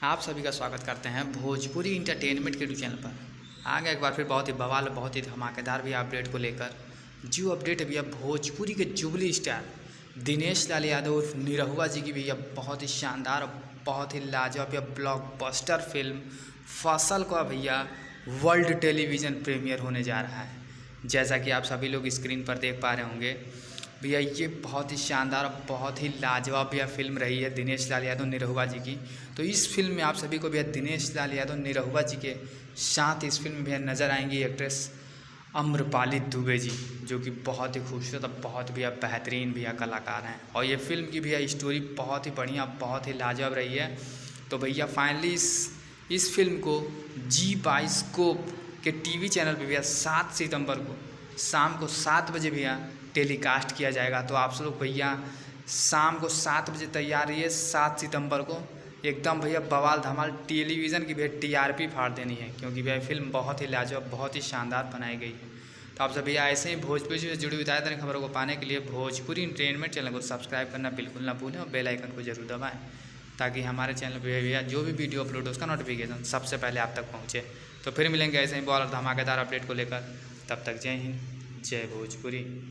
आप सभी का स्वागत करते हैं भोजपुरी इंटरटेनमेंट के चैनल पर। आ गए एक बार फिर बहुत ही बवाल, बहुत ही धमाकेदार भी अपडेट को लेकर। जो अपडेट है भैया भोजपुरी के जुबली स्टार दिनेश लाल यादव उर्फ निरहुआ जी की भैया बहुत ही शानदार, बहुत ही लाजवाब या ब्लॉकबस्टर फिल्म फसल का भैया वर्ल्ड टेलीविज़न प्रीमियर होने जा रहा है। जैसा कि आप सभी लोग स्क्रीन पर देख पा रहे होंगे भैया, ये बहुत ही शानदार, बहुत ही लाजवाब भैया फिल्म रही है दिनेश लाल यादव निरहुआ जी की। तो इस फिल्म में आप सभी को भैया दिनेश लाल यादव निरहुआ जी के साथ इस फिल्म में भैया नज़र आएंगी एक्ट्रेस अम्रपाली दुबे जी, जो कि बहुत ही खूबसूरत और बहुत भैया बेहतरीन भैया कलाकार हैं। और ये फिल्म की भैया स्टोरी बहुत ही बढ़िया, बहुत ही लाजवाब रही है। तो भैया फाइनली इस फिल्म को जी बाइस्कोप के टीवी चैनल पर भैया 7 सितंबर को शाम को 7 बजे भैया टेलीकास्ट किया जाएगा। तो आप सब लोग भैया शाम को 7 बजे तैयार रहिए। 7 सितंबर को एकदम भैया बवाल धमाल टेलीविज़न की भैया टीआरपी फाड़ देनी है, क्योंकि भैया फिल्म बहुत ही लाजवाब, बहुत ही शानदार बनाई गई है। तो आप सब भैया ऐसे ही भोजपुरी से जुड़ी हुई ताज़ा खबरों को पाने के लिए भोजपुरी एंटरटेनमेंट चैनल को सब्सक्राइब करना बिल्कुल ना भूलें और बेल आइकन को जरूर दबाएं, ताकि हमारे चैनल पर भैया जो भी वीडियो अपलोड हो उसका नोटिफिकेशन सबसे पहले आप तक पहुँचे। तो फिर मिलेंगे ऐसे ही बवाल और धमाकेदार अपडेट को लेकर। तब तक जय हिंद, जय भोजपुरी।